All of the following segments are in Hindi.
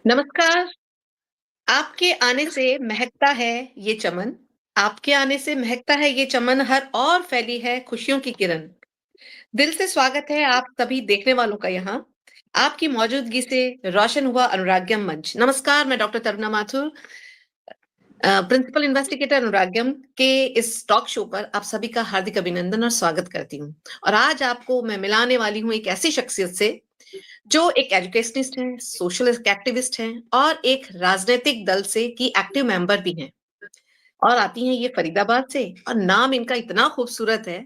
नमस्कार। आपके आने से महकता है ये चमन, आपके आने से महकता है ये चमन, हर और फैली है खुशियों की किरण। दिल से स्वागत है आप सभी देखने वालों का यहाँ। आपकी मौजूदगी से रोशन हुआ अनुराग्यम मंच। नमस्कार, मैं doctor Taruna Mathur, principal investigator Anuragyam के इस टॉक शो पर आप सभी का हार्दिक अभिनंदन और स्वागत करती हूँ। और आज आपको मैं मिलाने वाली हूँ एक ऐसी शख्सियत से जो एक एजुकेशनिस्ट है, सोशल एक्टिविस्ट हैं और एक राजनीतिक दल से की एक्टिव मेंबर भी हैं। और आती हैं ये फरीदाबाद से और नाम इनका इतना खूबसूरत है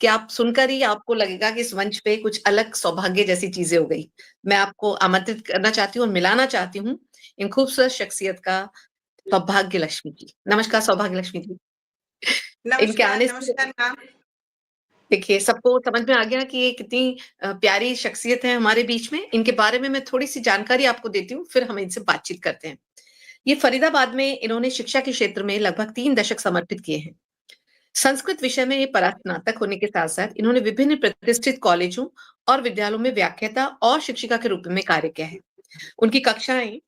कि आप सुनकर ही आपको लगेगा कि इस मंच पे कुछ अलग सौभाग्य जैसी चीजें हो गई। मैं आपको आमंत्रित करना चाहती हूँ और मिलाना चाहती हूँ इन खूबसूरत शख्सियत का सौभाग्य लक्ष्मी जी। नमस्कार सौभाग्य लक्ष्मी जी। इनके नमस्कार, आने से नमस्कार मैम। देखिए सबको समझ में आ गया कि ये कितनी प्यारी शख्सियत है हमारे बीच में। इनके बारे में मैं थोड़ी सी जानकारी आपको देती हूँ, फिर हम इनसे बातचीत करते हैं। ये फरीदाबाद में इन्होंने शिक्षा के क्षेत्र में लगभग 3 दशक समर्पित किए हैं। संस्कृत विषय में ये परास्नातक होने के साथ-साथ इन्होंने विभिन्न प्रतिष्ठित कॉलेजों और विद्यालयों में व्याख्याता और शिक्षिका के रूप में कार्य किया है। उनकी कक्षाएं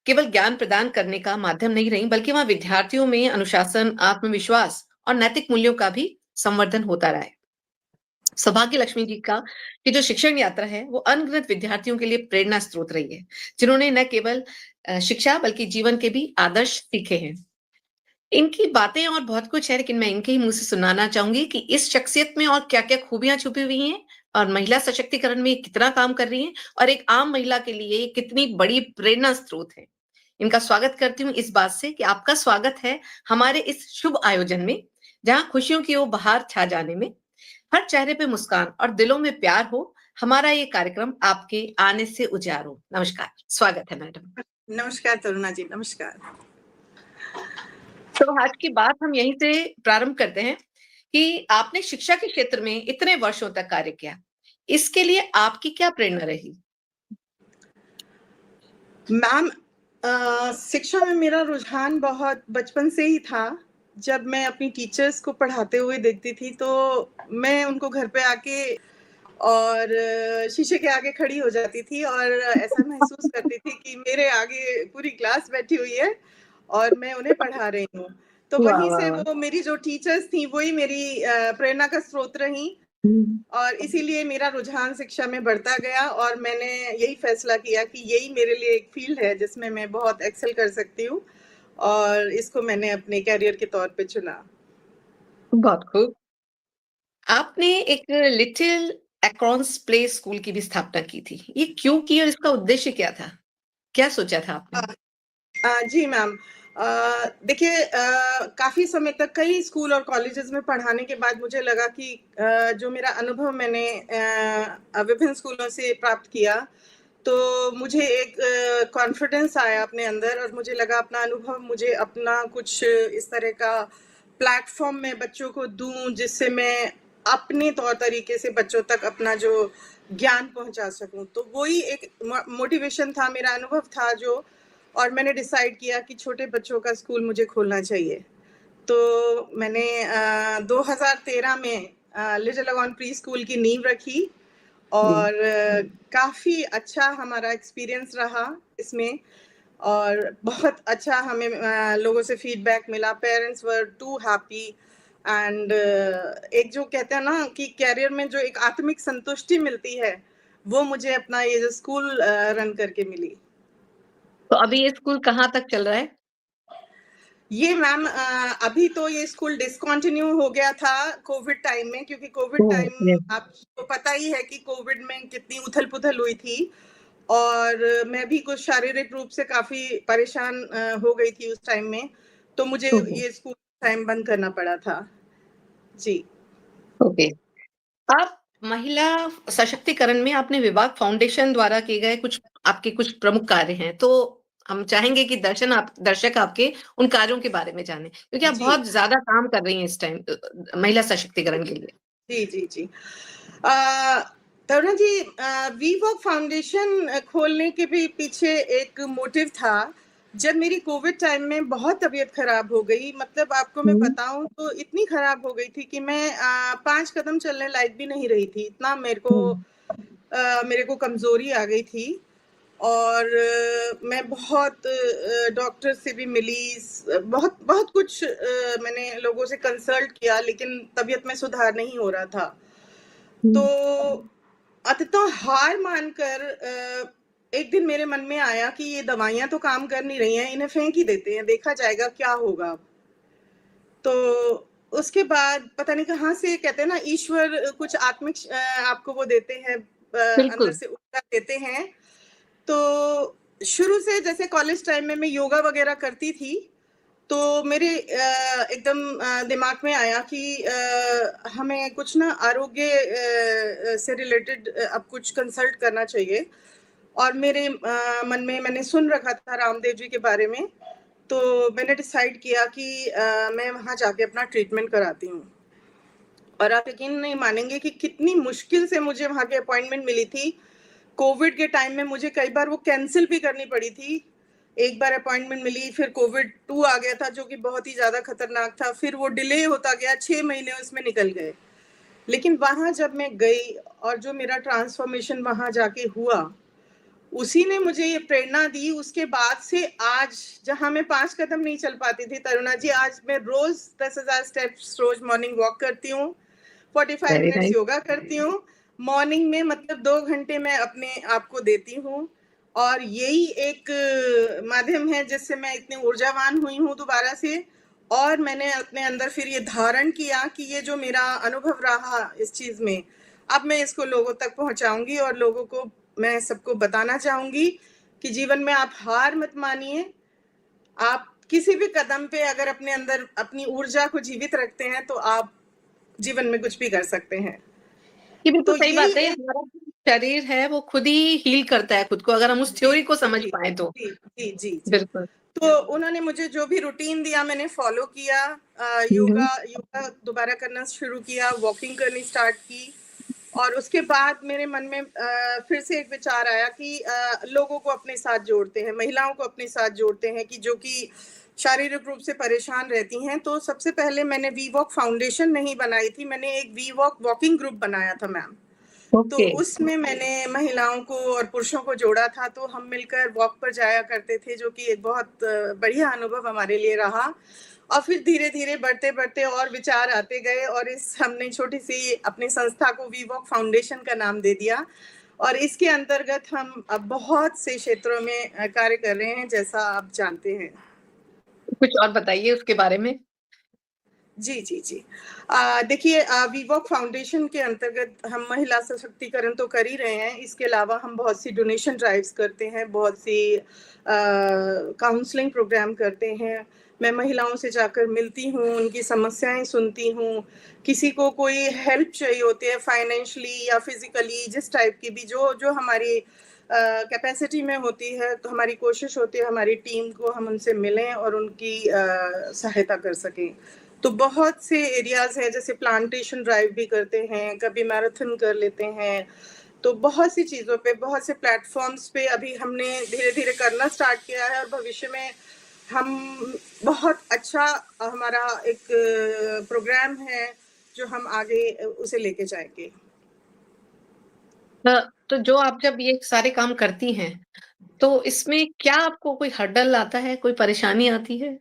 केवल ज्ञान प्रदान करने का माध्यम नहीं रहीं, बल्कि वहां विद्यार्थियों में अनुशासन, आत्मविश्वास और नैतिक मूल्यों का भी संवर्धन होता रहा है। सौभाग्य लक्ष्मी जी का की जो शिक्षण यात्रा है वो अनगिनत विद्यार्थियों के लिए प्रेरणा स्रोत रही है, जिन्होंने न केवल शिक्षा बल्कि जीवन के भी आदर्श सीखे हैं। इनकी बातें और बहुत कुछ है, लेकिन मैं इनके ही मुंह से सुनाना चाहूंगी कि इस शख्सियत में और क्या-क्या खूबियां छुपी हुई हैं और महिला सशक्तिकरण में ये कितना काम कर रही हैं और एक आम महिला के लिए ये कितनी बड़ी प्रेरणा स्रोत है। इनका स्वागत करती हूँ इस बात से कि आपका स्वागत है हमारे इस शुभ आयोजन में, जहां खुशियों की वो बहार छा जाने में हर चेहरे पे मुस्कान और दिलों में प्यार हो। हमारा ये कार्यक्रम आपके आने से उजाड़ हो। नमस्कार, स्वागत है मैडम। नमस्कार तरुणा जी, नमस्कार। तो आज की बात हम यहीं से प्रारंभ करते हैं कि आपने शिक्षा के क्षेत्र में इतने वर्षों तक कार्य किया। इसके लिए आपकी क्या प्रेरणा रही? मैम, शिक्षा में मेरा रुझान बहुत बचपन से ही था। जब मैं अपनी टीचर्स को पढ़ाते हुए देखती थी, तो मैं उनको घर पे आके और शीशे के आगे खड़ी हो जाती थी और ऐसा महसूस करती थी कि मेरे आगे पूरी क्लास बैठी हुई है और मैं उन्हें पढ़ा रही हूँ। तो वाह, वहीं वाह, से वाह! वो मेरी जो टीचर्स थी, वही मेरी प्रेरणा का स्रोत रहीं। हुँ। और इसीलिए मेरा रुझान शिक्षा में बढ़ता गया और मैंने यही फैसला किया कि यही मेरे लिए एक फील्ड है जिसमें मैं बहुत एक्सेल कर सकती हूँ और इसको मैंने अपने करियर के तौर पे चुना। बहुत खूब। आपने एक लिटिल एक्रॉन्स प्ले स्कूल की भी स्थापना की थी। ये क्यों की और इसका उद्देश्य क्या था? क्या सोचा था आपने? जी मैम। देखिए, काफ़ी समय तक कई स्कूल और कॉलेजेस में पढ़ाने के बाद मुझे लगा कि जो मेरा अनुभव मैंने विभिन्न स्कूलों से प्राप्त किया, तो मुझे एक कॉन्फिडेंस आया अपने अंदर और मुझे लगा अपना अनुभव मुझे अपना कुछ इस तरह का प्लेटफ़ॉर्म मैं बच्चों को दूँ, जिससे मैं अपने तौर तरीके से बच्चों तक अपना जो ज्ञान पहुँचा सकूँ। तो वही एक मोटिवेशन था, मेरा अनुभव था जो, और मैंने डिसाइड किया कि छोटे बच्चों का स्कूल मुझे खोलना चाहिए। तो मैंने 2013 में लिटिल अगॉन प्री स्कूल की नींव रखी जी। और काफ़ी अच्छा हमारा एक्सपीरियंस रहा इसमें और बहुत अच्छा हमें लोगों से फीडबैक मिला। Parents were too happy and एक जो कहते हैं ना कि करियर में जो एक आत्मिक संतुष्टि मिलती है, वो मुझे अपना ये जो स्कूल रन करके मिली। तो अभी ये स्कूल कहाँ तक चल रहा है? ये मैम, अभी तो ये स्कूल डिसकंटिन्यू हो गया था कोविड टाइम में, क्योंकि कोविड ओह! Time yes. आपको पता ही है कि कोविड में कितनी उथल-पुथल हुई थी और मैं भी कुछ शारीरिक रूप से काफ़ी परेशान हो गई थी उस टाइम में, तो मुझे ओहो! ये स्कूल टाइम बंद करना पड़ा था। जी। ओके। आप महिला सशक्तिकरण में आपने विभाग फाउंडेशन द्वारा किए गए कुछ आपके कुछ प्रमुख कार्य हैं, तो हम चाहेंगे कि दर्शक आपके उन कार्यों के बारे में जानें, क्योंकि आप जी। बहुत ज़्यादा काम कर रही हैं इस टाइम महिला सशक्तिकरण के लिए। जी, जी, जी। अ, Tarun ji, we work foundation खोलने के भी पीछे एक मोटिव था। जब मेरी कोविड टाइम में बहुत तबीयत खराब हो गई, मतलब आपको मैं हुँ। बताऊँ तो इतनी खराब हो गई थी कि मैं 5 कदम चलने लायक भी नहीं रही थी। इतना मेरे हुँ। को कमज़ोरी आ गई थी और मैं बहुत डॉक्टर से भी मिली, बहुत बहुत कुछ मैंने लोगों से कंसल्ट किया, लेकिन तबीयत में सुधार नहीं हो रहा था। तो अंततः हार मानकर एक दिन मेरे मन में आया कि ये दवाइयां तो काम कर नहीं रही हैं, इन्हें फेंक ही देते हैं, देखा जाएगा क्या होगा। तो उसके बाद पता नहीं कहाँ से, कहते हैं ना, ईश्वर कुछ आत्मिक आपको वो देते हैं, अंदर बिल्कुल। से ऊर्जा देते हैं। तो शुरू से जैसे कॉलेज टाइम में मैं योगा वगैरह करती थी, तो मेरे एकदम दिमाग में आया कि हमें कुछ ना आरोग्य से रिलेटेड अब कुछ कंसल्ट करना चाहिए। और मेरे मन में मैंने सुन रखा था रामदेव जी के बारे में, तो मैंने डिसाइड किया कि मैं वहाँ जाके अपना ट्रीटमेंट कराती हूँ। और आप यकीन नहीं मानेंगे कि कितनी मुश्किल से मुझे वहाँ की अपॉइंटमेंट मिली थी। कोविड के टाइम में मुझे कई बार वो कैंसिल भी करनी पड़ी थी। एक बार अपॉइंटमेंट मिली, फिर कोविड 2 आ गया था जो कि बहुत ही ज़्यादा खतरनाक था, फिर वो डिले होता गया, 6 महीने उसमें निकल गए। लेकिन वहाँ जब मैं गई और जो मेरा ट्रांसफॉर्मेशन वहाँ जाके हुआ, उसी ने मुझे ये प्रेरणा दी। उसके बाद से आज जहाँ मैं 5 कदम नहीं चल पाती थी तरुणा जी, आज मैं रोज़ 10,000 स्टेप्स रोज़ मॉर्निंग वॉक करती हूँ, 45 वेरी मिनट्स नाइस। योगा करती हूँ। मॉर्निंग में मतलब 2 घंटे मैं अपने आप को देती हूँ, और यही एक माध्यम है जिससे मैं इतनी ऊर्जावान हुई हूँ दोबारा से। और मैंने अपने अंदर फिर ये धारण किया कि ये जो मेरा अनुभव रहा इस चीज़ में, अब मैं इसको लोगों तक पहुँचाऊँगी और लोगों को मैं सबको बताना चाहूँगी कि जीवन में आप हार मत मानिए। आप किसी भी कदम पे अगर अपने अंदर अपनी ऊर्जा को जीवित रखते हैं, तो आप जीवन में कुछ भी कर सकते हैं। ये बिल्कुल तो सही यही बात है। एक हमारा जो शरीर है वो खुद ही हील करता है खुद को, अगर हम उस जी, थ्योरी को समझ जी, पाएँ तो। जी, जी, जी, जी। बिल्कुल। तो उन्होंने मुझे जो भी रूटीन दिया मैंने फ़ॉलो किया, हुँ, हुँ। योगा योगा दोबारा करना शुरू किया, वॉकिंग करनी स्टार्ट की। और उसके बाद मेरे मन में फिर से एक विचार आया कि लोगों को अपने साथ जोड़ते हैं, महिलाओं को अपने साथ जोड़ते हैं, कि जो कि शारीरिक रूप से परेशान रहती हैं। तो सबसे पहले मैंने वी वॉक फाउंडेशन नहीं बनाई थी, मैंने एक वी वॉक वॉकिंग ग्रुप बनाया था मैम। तो ओके। उसमें मैंने महिलाओं को और पुरुषों को जोड़ा था, तो हम मिलकर वॉक पर जाया करते थे, जो कि एक बहुत बढ़िया अनुभव हमारे लिए रहा। और फिर धीरे-धीरे बढ़ते-बढ़ते और विचार आते गए, और इस हमने छोटी-सी अपनी संस्था को वी वॉक फाउंडेशन का नाम दे दिया। और इसके अंतर्गत हम अब बहुत से क्षेत्रों में कार्य कर रहे हैं, जैसा आप जानते हैं। कुछ और बताइए उसके बारे में? जी, जी, जी। देखिए, वी वॉक फाउंडेशन के अंतर्गत हम महिला सशक्तिकरण तो कर ही रहे हैं, इसके अलावा हम बहुत सी डोनेशन ड्राइव्स करते हैं, बहुत सी काउंसलिंग प्रोग्राम करते हैं। मैं महिलाओं से जाकर मिलती हूँ, उनकी समस्याएँ सुनती हूँ, किसी को कोई हेल्प चाहिए होती है फाइनेंशियली या फिज़िकली, जिस टाइप की भी जो जो हमारी कैपेसिटी में होती है, तो हमारी कोशिश होती है हमारी टीम को हम उनसे मिलें और उनकी सहायता कर सकें। तो बहुत से एरियाज़ हैं, जैसे प्लांटेशन ड्राइव भी करते हैं, कभी मैराथन कर लेते हैं। तो बहुत सी चीज़ों पे, बहुत से प्लेटफ़ॉर्म्स पे अभी हमने धीरे-धीरे करना स्टार्ट किया है, और भविष्य में हम बहुत अच्छा हमारा एक प्रोग्राम है, जो हम आगे उसे लेके जाएँगे। तो जो आप जब ये सारे काम करती हैं, तो इसमें क्या आपको कोई हर्डल आता है, कोई परेशानी आती है?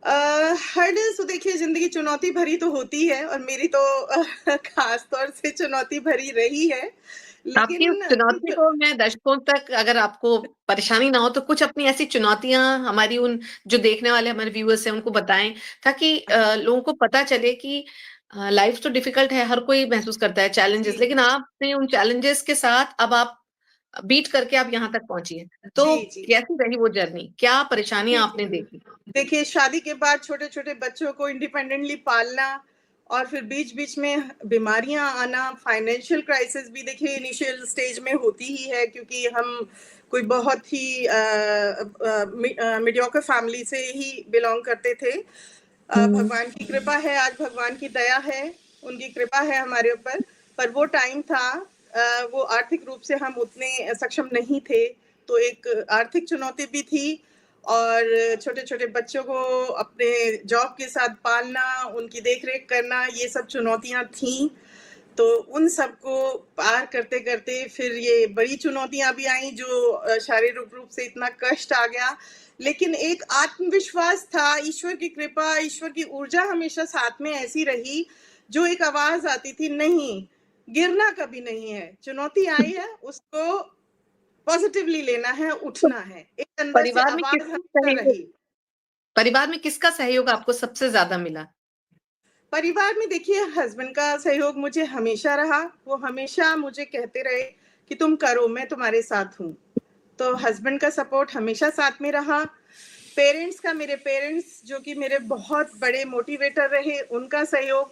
हर्डल्स तो देखिए ज़िंदगी चुनौती भरी तो होती है, और मेरी तो ख़ास तौर से चुनौती भरी रही है। आपकी उस लेकिन इन चुनौती च को मैं दर्शकों तक, अगर आपको परेशानी ना हो, तो कुछ अपनी ऐसी चुनौतियाँ हमारी उन जो देखने वाले हमारे व्यूअर्स हैं उनको बताएँ, ताकि लोगों को पता चले कि लाइफ़ तो डिफ़िकल्ट है, हर कोई महसूस करता है जी, चैलेंजेस, लेकिन आपने उन चैलेंजेस के साथ अब आप बीट करके आप यहाँ तक पहुँची हैं। तो जी, जी। कैसी रही वो जर्नी? क्या जी, परेशानियाँ जी। आपने देखी? देखिए, शादी के बाद छोटे-छोटे बच्चों को इंडिपेंडेंटली पालना, और फिर बीच-बीच में बीमारियाँ आना, फाइनेंशियल क्राइसिस भी देखिए इनिशियल स्टेज में होती ही है, क्योंकि हम कोई बहुत ही मीडियोकर फैमिली से ही बिलॉन्ग करते थे। हुँ। भगवान की कृपा है, आज भगवान की दया है, उनकी कृपा है हमारे ऊपर। पर वो टाइम था, वो आर्थिक रूप से हम उतने सक्षम नहीं थे, तो एक आर्थिक चुनौती भी थी, और छोटे-छोटे बच्चों को अपने जॉब के साथ पालना, उनकी देख-रेख करना, ये सब चुनौतियाँ थीं। तो उन सबको पार करते-करते फिर ये बड़ी चुनौतियाँ भी आईं जो शारीरिक रूप से इतना कष्ट आ गया, लेकिन एक आत्मविश्वास था, ईश्वर की कृपा, ईश्वर की ऊर्जा हमेशा साथ में ऐसी रही, जो एक आवाज़ आती थी, नहीं, गिरना कभी नहीं है, चुनौती आई है, उसको पॉज़िटिवली लेना है, तो उठना है। एक अंदर से परिवार में आवाज़ किसका हमेशा सहयोग रही। परिवार में किसका सहयोग आपको सबसे ज़्यादा मिला? परिवार में देखिए हस्बैंड का सहयोग मुझे हमेशा रहा, वो हमेशा मुझे कहते रहे कि तुम करो, मैं तुम्हारे साथ हूँ। तो हस्बैंड का सपोर्ट हमेशा साथ में रहा। मेरे पेरेंट्स जो कि मेरे बहुत बड़े मोटिवेटर रहे, उनका सहयोग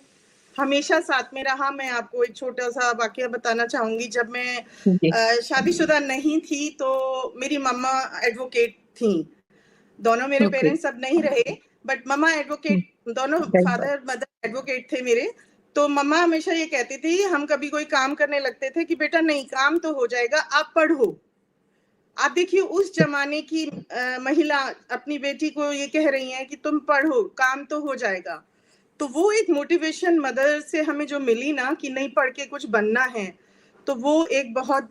हमेशा साथ में रहा। मैं आपको एक छोटा-सा वाकया बताना चाहूँगी। जब मैं जी। शादीशुदा नहीं थी, तो मेरी मम्मा एडवोकेट थीं। दोनों मेरे ओके। पेरेंट्स अब नहीं रहे, बट मम्मा एडवोकेट, दोनों सही बात। फादर मदर एडवोकेट थे मेरे। तो मम्मा हमेशा ये कहती थी, हम कभी कोई काम करने लगते थे कि बेटा नहीं, काम तो हो जाएगा, आप पढ़ो। आप देखिए उस ज़माने की महिला अपनी बेटी को ये कह रही हैं कि तुम पढ़ो, काम तो हो जाएगा। तो वो एक मोटिवेशन मदर से हमें जो मिली ना कि नहीं पढ़ के कुछ बनना है, तो वो एक बहुत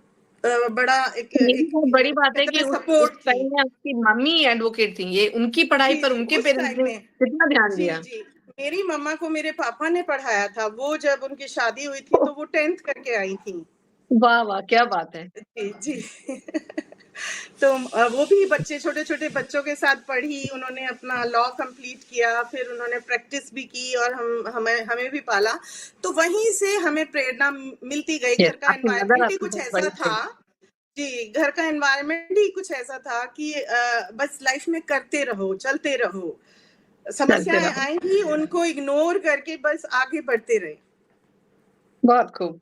बड़ा एक ये भी एक बहुत बड़ी बात है कहते कि हैं ना उस सपोर्ट थी। टाइम में आपकी मम्मी एडवोकेट थी। ये उनकी पढ़ाई जी, पर जी, उनके उस पेरेंट्स टाइम ने में। कितना ध्यान जी, दिया। जी। मेरी मम्मा को मेरे पापा ने पढ़ाया था। वो जब उनकी शादी हुई थी ओह! तो वो 10th करके आई थीं। वाह, वाह! क्या बात है। जी, जी। तो वो भी बच्चे छोटे-छोटे बच्चों के साथ पढ़ी, उन्होंने अपना लॉ कंप्लीट किया, फिर उन्होंने प्रैक्टिस भी की और हमें हमें भी पाला। तो वहीं से हमें प्रेरणा मिलती गई। यस, घर का आपकी मदर एनवायरनमेंट ही आपकी कुछ बहुत ऐसा बड़ी था। थे। जी, घर का एनवायरनमेंट ही कुछ ऐसा था कि बस लाइफ में करते रहो, चलते रहो। चलते समस्याएँ रहो। आएँगी, उनको इग्नोर करके बस आगे बढ़ते रहें। बहुत खूब।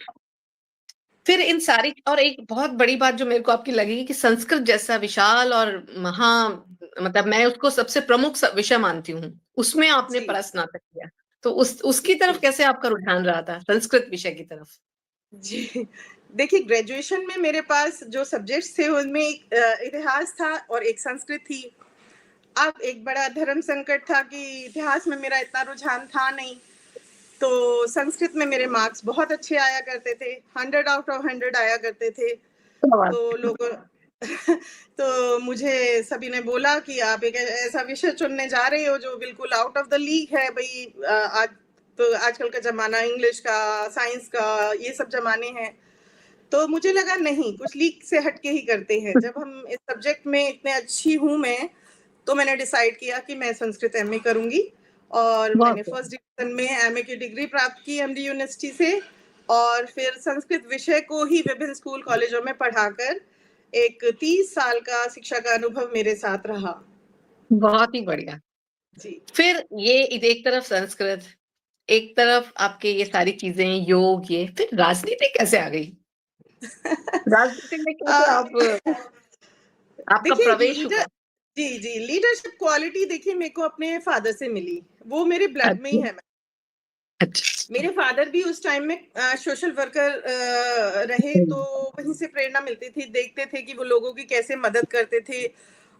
फिर इन सारी और एक बहुत बड़ी बात जो मेरे को आपकी लगेगी कि संस्कृत जैसा विशाल और महा मतलब मैं उसको सबसे प्रमुख विषय मानती हूँ। उसमें आपने जी, परा-स्नातक किया। तो उसकी तरफ जी। कैसे आपका रुझान रहा था? संस्कृत विषय की तरफ? जी। देखिए ग्रेजुएशन में मेरे पास जो सब्जेक्ट्स थे उनमें एक इतिहास था और एक संस्कृत थी। अब एक बड़ा धर्म संकट था कि इतिहास में मेरा इतना रुझान था नहीं, तो संस्कृत में मेरे मार्क्स बहुत अच्छे आया करते थे, 100 आउट ऑफ 100 आया करते थे। क्या बात तो है। लोगों तो मुझे सभी ने बोला कि आप एक ऐसा विषय चुनने जा रहे हो जो बिल्कुल आउट ऑफ द लीग है भई। आज तो आजकल का ज़माना इंग्लिश का, साइंस का, ये सब ज़माने हैं। तो मुझे लगा नहीं, कुछ लीग से हट के ही करते हैं। जब हम इस सब्जेक्ट में इतने अच्छी हूँ मैं, तो मैंने डिसाइड किया कि मैं संस्कृत एमए करूँगी और बहुत मैंने खूब। फर्स्ट डिवीज़न में एमए की डिग्री प्राप्त की एमडी यूनिवर्सिटी से और फिर संस्कृत विषय को ही विभिन्न स्कूल कॉलेजों में पढ़ाकर एक 30 साल का शिक्षा का अनुभव मेरे साथ रहा। बहुत ही बढ़िया। जी। फिर ये एक तरफ संस्कृत, एक तरफ आपके ये सारी चीज़ें, योग ये, फिर राजनीति कैसे आ गई? राजनीति में कैसे अ, आपका देखिए प्रवेश हुआ? जी, जी, लीडरशिप क्वालिटी देखिए मेरे को अपने फादर से मिली। वो मेरे ब्लड में ही अच्छा, है। अच्छा। मेरे फादर भी उस टाइम में सोशल वर्कर रहे, तो हुँ। वहीं से प्रेरणा मिलती थी। देखते थे कि वो लोगों की कैसे मदद करते थे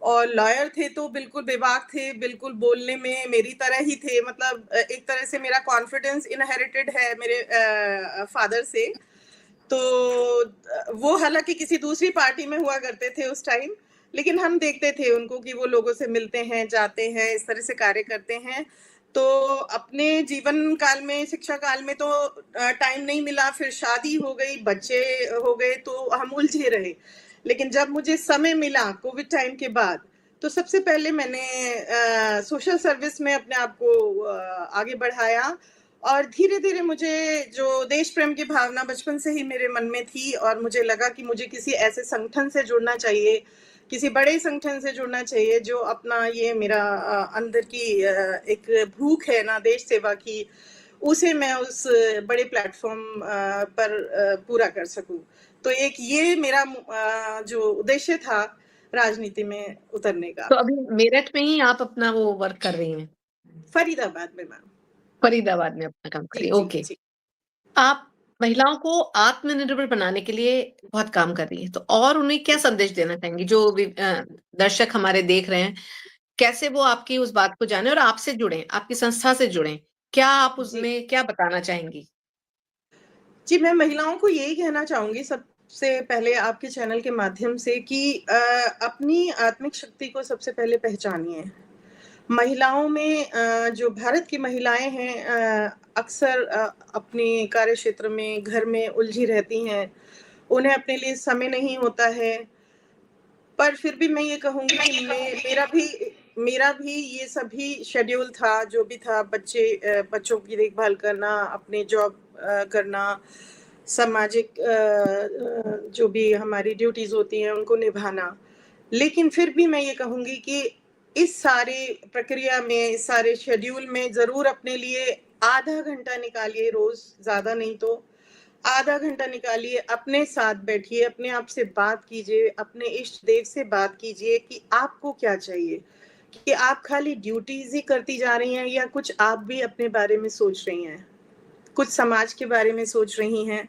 और लॉयर थे तो बिल्कुल बेबाक थे, बिल्कुल बोलने में मेरी तरह ही थे। मतलब एक तरह से मेरा कॉन्फिडेंस इनहेरिटेड है मेरे फादर से। तो वो हालाँकि किसी दूसरी पार्टी में हुआ करते थे उस टाइम, लेकिन हम देखते थे उनको कि वो लोगों से मिलते हैं, जाते हैं, इस तरह से कार्य करते हैं। तो अपने जीवन काल में, शिक्षा काल में तो टाइम नहीं मिला, फिर शादी हो गई, बच्चे हो गए, तो हम उलझे रहे। लेकिन जब मुझे समय मिला कोविड टाइम के बाद, तो सबसे पहले मैंने सोशल सर्विस में अपने आप को आगे बढ़ाया और धीरे-धीरे मुझे जो देश प्रेम की भावना बचपन से ही मेरे मन में थी और मुझे लगा कि मुझे किसी ऐसे संगठन से जुड़ना चाहिए, किसी बड़े संगठन से जुड़ना चाहिए जो अपना ये मेरा अंदर की एक भूख है ना देश सेवा की, उसे मैं उस बड़े प्लेटफ़ॉर्म पर पूरा कर सकूँ। तो एक ये मेरा जो उद्देश्य था राजनीति में उतरने का। तो अभी मेरठ में ही आप अपना वो वर्क कर रही हैं, फरीदाबाद में मैम। फरीदाबाद में अपना काम कर जी, रही हैं, जी, ओके। जी। आप महिलाओं को आत्मनिर्भर बनाने के लिए बहुत काम कर रही हैं, तो और उन्हें क्या संदेश देना चाहेंगी जो दर्शक हमारे देख रहे हैं, कैसे वो आपकी उस बात को जानें और आपसे जुड़ें, आपकी संस्था से जुड़ें? क्या आप जी। उसमें क्या बताना चाहेंगी? जी, मैं महिलाओं को यही कहना चाहूँगी सबसे पहले आपके चैनल के माध्यम से कि अपनी आत्मिक शक्ति को सबसे पहले पहचानिए। महिलाओं में जो भारत की महिलाएँ हैं अक्सर अपने कार्यक्षेत्र में, घर में उलझी रहती हैं। उन्हें अपने लिए समय नहीं होता है। पर फिर भी मैं ये कहूँगी कि मेरा भी ये सभी शेड्यूल था, जो भी था बच्चों की देखभाल करना, अपने जॉब करना, सामाजिक जो भी हमारी ड्यूटीज़ होती हैं उनको निभाना। लेकिन फिर भी मैं ये कहूँगी कि इस सारी प्रक्रिया में, इस सारे शेड्यूल में ज़रूर अपने लिए आधा घंटा निकालिए रोज़, ज़्यादा नहीं तो। आधा घंटा निकालिए, अपने साथ बैठिए, अपने आप से बात कीजिए, अपने इष्ट देव से बात कीजिए कि आपको क्या चाहिए? कि आप खाली ड्यूटीज़ ही करती जा रही हैं या कुछ आप भी अपने बारे में सोच रही हैं? कुछ समाज के बारे में सोच रही हैं,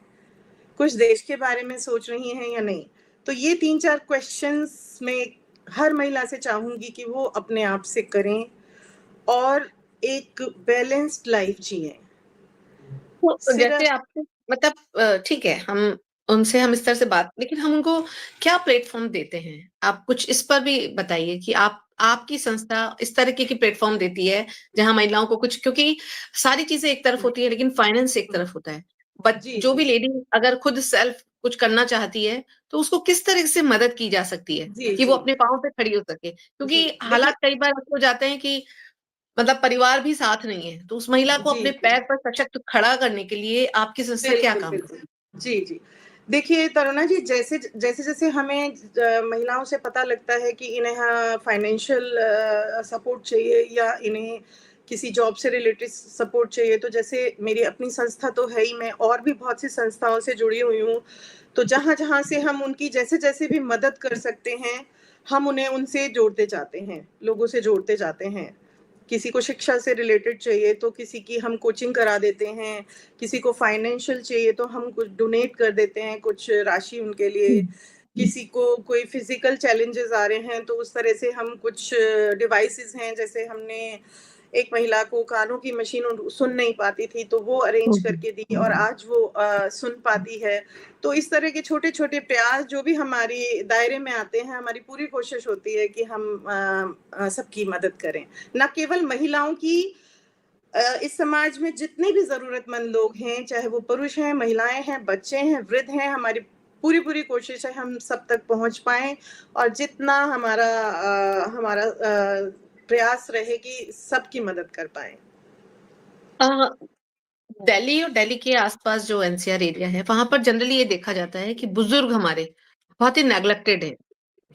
कुछ देश के बारे में सोच रही हैं या नहीं? तो ये 3-4 क्वेश्चन्स मैं हर महिला से चाहूँगी कि वो अपने आप से करें और एक बैलेंस्ड लाइफ़ जिएँ। तो जैसे सिर्फ आपको मतलब ठीक है, हम इस तरह से बात, लेकिन हम उनको क्या प्लेटफ़ॉर्म देते हैं? आप कुछ इस पर भी बताइए कि आपकी संस्था इस तरीके की प्लेटफ़ॉर्म देती है, जहाँ महिलाओं को कुछ, क्योंकि सारी चीज़ें एक तरफ होती है, लेकिन फाइनेंस एक तरफ होता है। बट जी, जो जी। भी लेडी अगर खुद सेल्फ कुछ करना चाहती है, तो उसको किस तरह से मदद की जा सकती है, जी, कि वो जी। अपने पाँव पे खड़ी हो सके? जी, क्योंकि देखिए हालात कई बार ऐसे हो जाते हैं कि मतलब परिवार भी साथ नहीं है, तो उस महिला को जी, अपने जी। पैर पर सशक्त खड़ा करने के लिए आपकी संस्था क्या बिल्कुल, काम बिल्कुल। करती जी, जी। देखिए तरुणा जी जैसे-जैसे हमें महिलाओं से पता लगता है कि इन्हें फाइनेंशियल सपोर्ट चाहिए या इन्हें किसी जॉब से रिलेटेड सपोर्ट चाहिए, तो जैसे मेरी अपनी संस्था तो है ही, मैं और भी बहुत सी संस्थाओं से जुड़ी हुई हूँ। तो जहाँ-जहाँ से हम उनकी जैसे-जैसे भी मदद कर सकते हैं, हम उन्हें उनसे जोड़ते जाते हैं, लोगों से जोड़ते जाते हैं। किसी को शिक्षा से रिलेटेड चाहिए तो किसी की हम कोचिंग करा देते हैं, किसी को फाइनेंशियल चाहिए तो हम कुछ डोनेट कर देते हैं कुछ राशि उनके लिए, हुँ। किसी को कोई फिज़िकल चैलेंजेज़ आ रहे हैं तो उस तरह से हम कुछ डिवाइसेज़ हैं, जैसे हमने एक महिला को कानों की मशीन सुन नहीं पाती थी तो वो अरेंज हुँ, हुँ। करके दी और आज वो सुन पाती है। तो इस तरह के छोटे-छोटे प्रयास जो भी हमारी दायरे में आते हैं, हमारी पूरी कोशिश होती है कि हम सबकी मदद करें। ना केवल महिलाओं की इस समाज में जितने भी ज़रूरतमंद लोग हैं, चाहे वो पुरुष हैं, महिलाएँ हैं, बच्चे हैं, वृद्ध हैं, हमारी पूरी-पूरी कोशिश है हम सब तक पहुँच पाएँ और जितना हमारा प्रयास रहे कि सबकी मदद कर पाएँ। अ, दिल्ली और दिल्ली के आस-पास जो एनसीआर एरिया है, वहाँ पर जनरली ये देखा जाता है कि बुज़ुर्ग हमारे बहुत ही नेग्लेक्टेड हैं,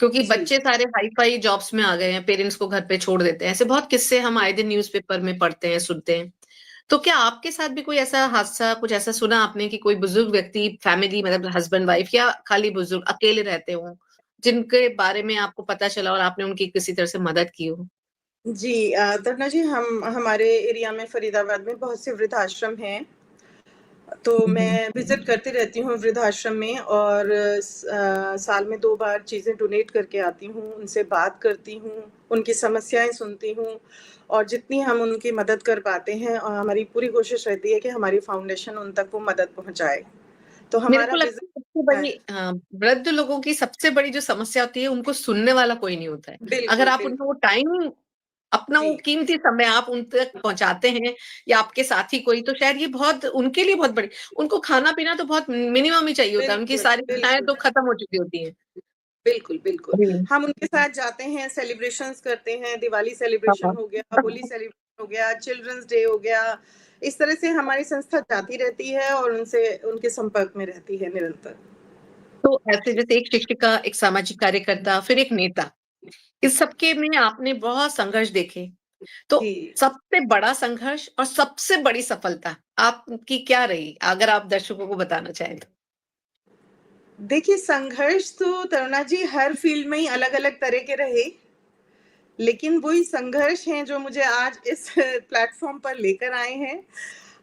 क्योंकि जी, बच्चे सारे हाई-फाई जॉब्स में आ गए हैं, पेरेंट्स को घर पे छोड़ देते हैं। ऐसे बहुत किस्से हम आए दिन न्यूज़पेपर में पढ़ते हैं, सुनते हैं। तो क्या आपके साथ भी कोई ऐसा हादसा, कुछ ऐसा सुना आपने कि कोई बुजुर्ग व्यक्ति फैमिली मतलब हस्बैंड वाइफ या खाली बुजुर्ग अकेले रहते हों, जिनके बारे में आपको पता चला और आपने उनकी किसी तरह से मदद की हो? जी तरुणा जी हम हमारे एरिया में फरीदाबाद में बहुत से वृद्धाश्रम हैं। तो हुँ, हुँ। मैं विज़िट करती रहती हूँ वृद्धाश्रम में और साल में 2 बार चीज़ें डोनेट करके आती हूँ, उनसे बात करती हूँ, उनकी समस्याएँ सुनती हूँ और जितनी हम उनकी मदद कर पाते हैं हमारी पूरी कोशिश रहती है कि हमारी फाउंडेशन उन तक वो मदद पहुँचाए। तो मेरे हमारा को लगता विज़िट है सबसे है। बड़ी वृद्ध लोगों की सबसे बड़ी जो समस्या होती है, उनको सुनने वाला कोई नहीं होता है। अगर बिल्कुल, आप उनको वो बिल्कुल। टाइम, अपना जी, वो कीमती समय आप उन तक पहुँचाते हैं या आपके साथी कोई, तो शायद ये बहुत उनके लिए बहुत बड़ी, उनको खाना-पीना तो बहुत मिनिमम ही चाहिए होता है, उनकी बिल्कुल, सारी इच्छाएँ बिल्कुल। तो खत्म हो चुकी होती हैं। बिल्कुल, बिल्कुल। जी। हम उनके साथ जाते हैं, सेलिब्रेशंस करते हैं, दिवाली हाँ, सेलिब्रेशन हाँ। हो गया, होली सेलिब्रेशन हो गया, चिल्ड्रंस डे हो गया। इस तरह से हमारी संस्था जाती रहती है और उनसे उनके संपर्क में रहती है निरंतर। तो ऐसे जैसे एक शिक्षिका, एक सामाजिक कार्यकर्ता, फिर एक नेता, इस सबके में आपने बहुत संघर्ष देखे। तो जी। सबसे बड़ा संघर्ष और सबसे बड़ी सफलता आपकी क्या रही? अगर आप दर्शकों को बताना चाहें तो? देखिए संघर्ष तो तरुणा जी हर फ़ील्ड में ही अलग-अलग तरह के रहे, लेकिन वही संघर्ष हैं जो मुझे आज इस प्लेटफ़ॉर्म पर लेकर आए हैं।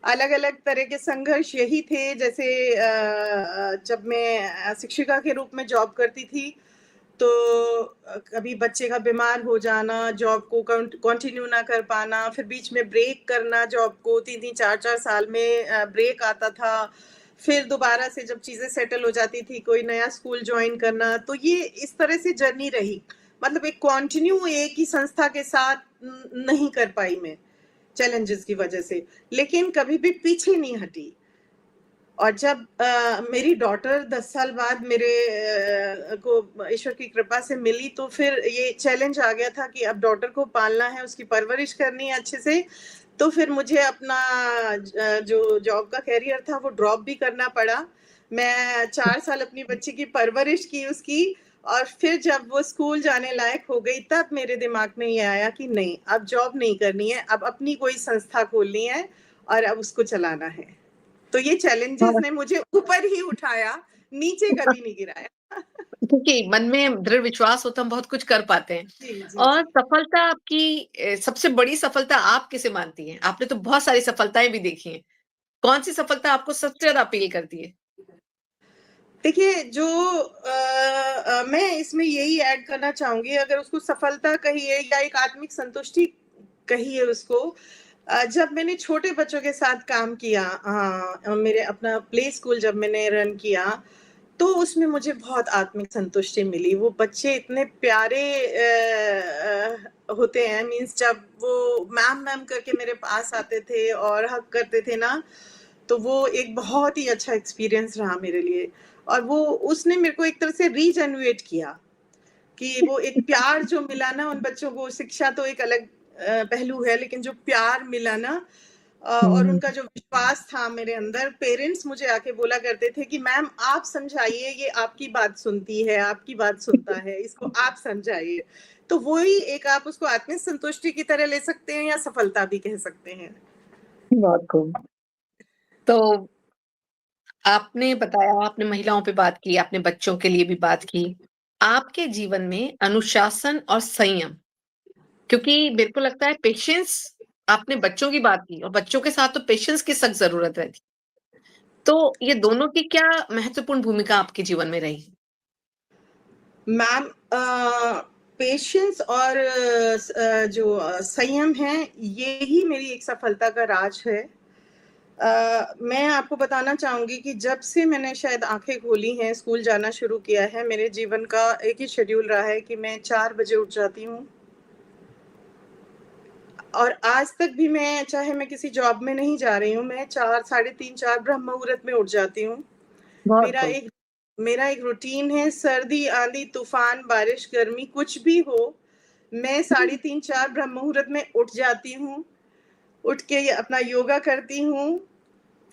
अलग-अलग तरह के संघर्ष यही थे जैसे जब मैं शिक्षिका के रूप में जॉब करती थी, तो कभी बच्चे का बीमार हो जाना, जॉब को कंटिन्यू ना कर पाना, फिर बीच में ब्रेक करना जॉब को 3-3 4-4 साल में ब्रेक आता था। फिर दोबारा से जब चीज़ें सेटल हो जाती थी, कोई नया स्कूल जॉइन करना, तो ये इस तरह से जर्नी रही। मतलब एक कंटिन्यू एक ही संस्था के साथ नहीं कर पाई मैं, चैलेंजेस की वजह से, लेकिन कभी भी पीछे नहीं हटी। और जब मेरी डॉटर 10 साल बाद मेरे को ईश्वर की कृपा से मिली, तो फिर ये चैलेंज आ गया था कि अब डॉटर को पालना है, उसकी परवरिश करनी है अच्छे से। तो फिर मुझे अपना जो जॉब का करियर था वो ड्रॉप भी करना पड़ा। मैं 4 साल अपनी बच्ची की परवरिश की उसकी, और फिर जब वो स्कूल जाने लायक हो गई, तब मेरे दिमाग में ये आया कि नहीं, अब जॉब नहीं करनी है, अब अपनी कोई संस्था खोलनी है और अब उसको चलाना है। तो ये चैलेंजेस ने मुझे ऊपर ही उठाया, नीचे कभी नहीं गिराया। क्योंकि मन में दृढ़ विश्वास हो तो हम बहुत कुछ कर पाते हैं। जी, जी, और जी। सफलता आपकी सबसे बड़ी सफलता आप किसे मानती हैं? आपने तो बहुत सारी सफलताएँ भी देखी हैं। कौन-सी सफलता आपको सबसे ज़्यादा अपील करती है? देखिए, जो मैं इसमें यही ऐड करना चाहूँगी, अगर उसको सफलता कहिए या एक आत्मिक संतुष्टि कहिए उसको, जब मैंने छोटे बच्चों के साथ काम किया, मेरे अपना प्ले स्कूल जब मैंने रन किया, तो उसमें मुझे बहुत आत्मिक संतुष्टि मिली। वो बच्चे इतने प्यारे होते हैं, मीन्स जब वो मैम मैम करके मेरे पास आते थे और हग करते थे ना, तो वो एक बहुत ही अच्छा एक्सपीरियंस रहा मेरे लिए। और वो उसने मेरे को एक तरह से रीजेनरेट किया कि वो एक प्यार जो मिला ना उन बच्चों को, शिक्षा तो एक अलग पहलू है, लेकिन जो प्यार मिला ना, और हुँ। उनका जो विश्वास था मेरे अंदर, पेरेंट्स मुझे आके बोला करते थे कि मैम आप समझाइए, ये आपकी बात सुनती है, आपकी बात सुनता है, इसको आप समझाइए। तो वही एक, आप उसको आत्मिक संतुष्टि की तरह ले सकते हैं या सफलता भी कह सकते हैं। बहुत खूब। तो आपने बताया, आपने महिलाओं पे बात की, आपने बच्चों के लिए भी बात की। आपके जीवन में अनुशासन और संयम, क्योंकि मेरे को लगता है पेशेंस, आपने बच्चों की बात की और बच्चों के साथ तो पेशेंस की सख्त ज़रूरत रहती। तो ये दोनों की क्या महत्वपूर्ण भूमिका आपके जीवन में रही? मैम, पेशेंस और जो संयम है, ये ही मेरी एक सफलता का राज है। मैं आपको बताना चाहूँगी कि जब से मैंने शायद आँखें खोली हैं, स्कूल जाना शुरू किया है, मेरे जीवन का एक ही शेड्यूल रहा है कि मैं 4 बजे उठ जाती हूँ। और आज तक भी मैं, चाहे मैं किसी जॉब में नहीं जा रही हूँ, मैं 4 साढ़े 3 4 ब्रह्म मुहूर्त में उठ जाती हूँ। बहुत मेरा खूब। एक मेरा एक रूटीन है, सर्दी, आंधी, तूफ़ान, बारिश, गर्मी कुछ भी हो, मैं साढ़े 3 4 ब्रह्म मुहूर्त में उठ जाती हूँ। उठ के अपना योगा करती हूँ,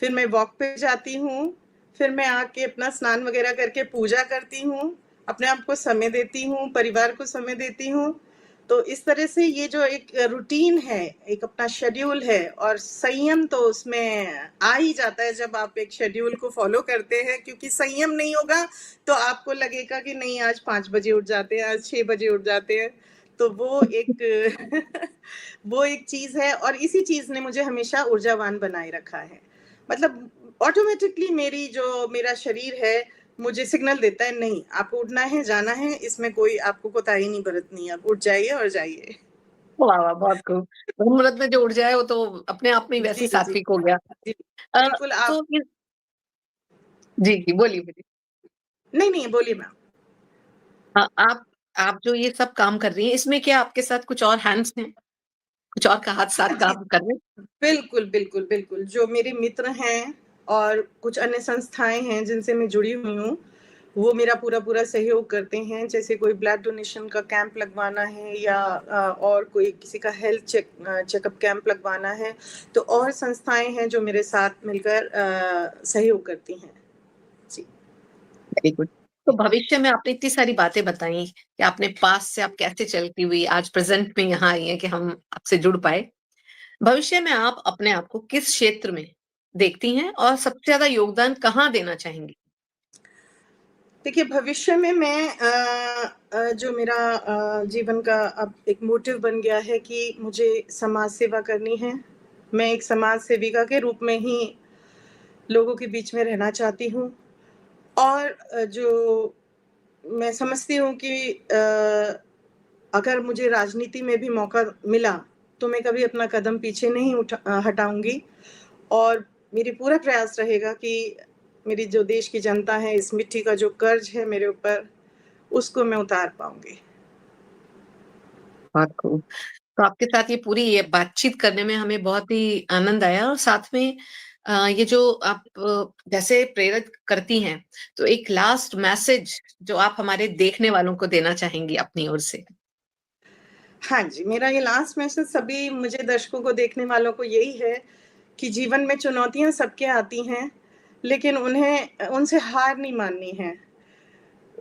फिर मैं वॉक पे जाती हूँ, फिर मैं आके अपना स्नान वगैरह करके पूजा करती हूँ, अपने आप को समय देती हूँ, परिवार को समय देती हूँ। तो इस तरह से ये जो एक रूटीन है, एक अपना शेड्यूल है, और संयम तो उसमें आ ही जाता है जब आप एक शेड्यूल को फ़ॉलो करते हैं, क्योंकि संयम नहीं होगा तो आपको लगेगा कि नहीं, आज 5 बजे उठ जाते हैं, आज 6 बजे उठ जाते हैं। तो वो एक वो एक चीज़ है, और इसी चीज़ ने मुझे हमेशा ऊर्जावान बनाए रखा है। मतलब ऑटोमेटिकली मेरा शरीर है, मुझे सिग्नल देता है, नहीं, आपको उठना है, जाना है, इसमें कोई आपको कोताही नहीं बरतनी है, आप उठ जाइए और जाइए। वाह, वाह! बहुत खूब। मुहूर्त में जो उठ जाए वो तो अपने आप में ही वैसे जी, ही जी, सात्विक हो गया। जी। अ, बिल्कुल आप तो ये जी, जी, बोलिए, बोलिए। नहीं, नहीं, बोलिए मैम। आप जो ये सब काम कर रही हैं, इसमें क्या आपके साथ कुछ और हैंड्स हैं? कुछ और का हाथ हाँ साथ जी, काम कर रहे हैं? बिल्कुल, बिल्कुल, बिल्कुल। जो मेरे मित्र हैं और कुछ अन्य संस्थाएँ हैं जिनसे मैं जुड़ी हुई हूँ, वो मेरा पूरा-पूरा सहयोग करते हैं। जैसे कोई ब्लड डोनेशन का कैंप लगवाना है, या और कोई किसी का हेल्थ चेकअप कैंप लगवाना है, तो और संस्थाएँ हैं जो मेरे साथ मिलकर सहयोग करती हैं। जी। Very good. तो भविष्य में आपने इतनी सारी बातें बताई कि आपने पास्ट से आप कैसे चलती हुई आज प्रेज़ेंट में यहाँ आई हैं कि हम आपसे जुड़ पाए। भविष्य में आप अपने आप को किस क्षेत्र में देखती हैं और सबसे ज़्यादा योगदान कहाँ देना चाहेंगी? देखिए, भविष्य में मैं जो मेरा जीवन का अब एक मोटिव बन गया है कि मुझे समाज सेवा करनी है। मैं एक समाज सेविका के रूप में ही लोगों के बीच में रहना चाहती हूँ, और जो मैं समझती हूँ कि अगर मुझे राजनीति में भी मौका मिला, तो मैं कभी अपना कदम पीछे नहीं हटाऊँगी, और मेरी पूरा प्रयास रहेगा कि मेरी जो देश की जनता है, इस मिट्टी का जो कर्ज है मेरे ऊपर, उसको मैं उतार पाऊँगी। बहुत खूब। तो आपके साथ ये बातचीत करने में हमें बहुत ही आनंद आया और साथ में ये जो आप जैसे प्रेरित करती हैं, तो एक लास्ट मैसेज जो आप हमारे देखने वालों को देना चाहेंगी अपनी ओर से? हाँ जी, मेरा ये लास्ट मैसेज सभी मुझे दर्शकों को, देखने वालों को यही है कि जीवन में चुनौतियाँ सबके आती हैं, लेकिन उनसे हार नहीं माननी है।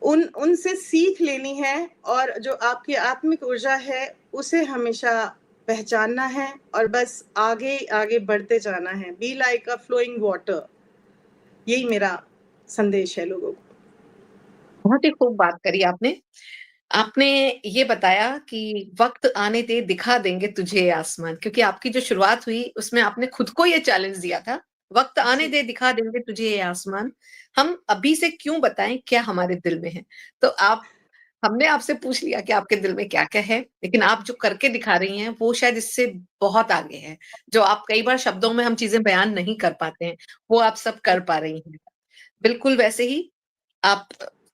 उनसे सीख लेनी है और जो आपकी आत्मिक ऊर्जा है, उसे हमेशा पहचानना है और बस आगे, आगे बढ़ते जाना है। Be like a flowing water, यही मेरा संदेश है लोगों को। बहुत ही खूब बात करी आपने। आपने ये बताया कि वक़्त आने दे दिखा देंगे तुझे ये आसमान, क्योंकि आपकी जो शुरुआत हुई उसमें आपने खुद को ये चैलेंज दिया था, वक़्त आने जी, दे दिखा देंगे तुझे ये आसमान, हम अभी से क्यों बताएँ क्या हमारे दिल में है। तो आप हमने आपसे पूछ लिया कि आपके दिल में क्या-क्या है, लेकिन आप जो करके दिखा रही हैं वो शायद इससे बहुत आगे है। जो आप कई बार शब्दों में हम चीज़ें बयान नहीं कर पाते हैं, वो आप सब कर पा रही हैं। बिल्कुल वैसे ही आप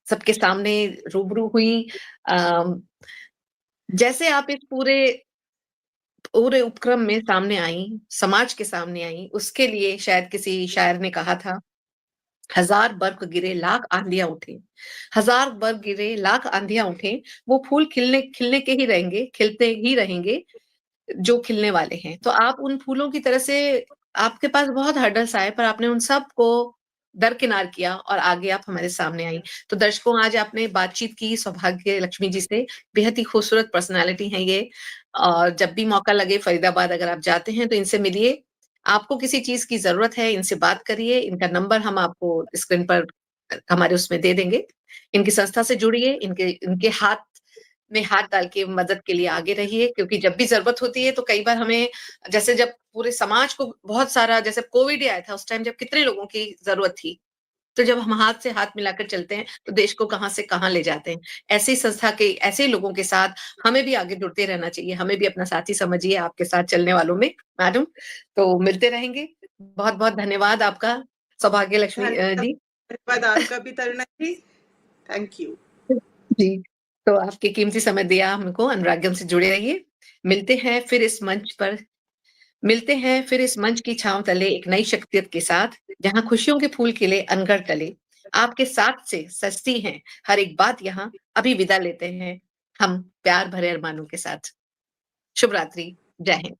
सबके सामने रूबरू हुई। अ, जैसे आप इस पूरे पूरे उपक्रम में सामने आई, समाज के सामने आई, उसके लिए शायद किसी शायर ने कहा था, "हज़ार बर्फ़ गिरे, लाख आँधियाँ उठे, हज़ार बर्फ़ गिरे, लाख आँधियाँ उठे, वो फूल खिलने खिलने के ही रहेंगे, खिलते ही रहेंगे, जो खिलने वाले हैं।" तो आप उन फूलों की तरह से आपके पास बहुत हर्डल्स आए, पर आपने उन सबको दरकिनार किया और आगे आप हमारे सामने आई। तो दर्शकों, आज आपने बातचीत की सौभाग्य लक्ष्मी जी से, बेहद ही खूबसूरत पर्सनैलिटी हैं ये। और जब भी मौका लगे फरीदाबाद अगर आप जाते हैं तो इनसे मिलिए। आपको किसी चीज़ की ज़रूरत है, इनसे बात करिए, इनका नंबर हम आपको स्क्रीन पर हमारे उसमें दे देंगे। इनकी संस्था से जुड़िए, इनके इनके हाथ में हाथ डाल के मदद के लिए आगे रहिए, क्योंकि जब भी ज़रूरत होती है तो कई बार हमें, जैसे जब पूरे समाज को बहुत सारा, जैसे कोविड ही आया था उस टाइम जब कितने लोगों की ज़रूरत थी, तो जब हम हाथ से हाथ मिलाकर चलते हैं तो देश को कहाँ से कहाँ ले जाते हैं। ऐसी संस्था के ऐसे लोगों के साथ हमें भी आगे जुड़ते रहना चाहिए, हमें भी अपना साथी समझिए आपके साथ चलने वालों में मैडम। तो मिलते रहेंगे। बहुत-बहुत धन्यवाद आपका सौभाग्य लक्ष्मी धन्यवाद, जी। धन्यवाद आपका भी तरुणा जी। Thank you. जी, तो आपके कीमती समय दिया हमको, अनुराग हमसे जुड़े रहिए। मिलते हैं फिर इस मंच पर, मिलते हैं फिर इस मंच की छाँव तले एक नई शख्सियत के साथ, जहाँ खुशियों के फूल खिले अनघड़ तले। आपके साथ से सजती हैं हर एक बात यहाँ, अभी विदा लेते हैं हम प्यार भरे अरमानों के साथ। शुभ रात्रि, जय हिंद।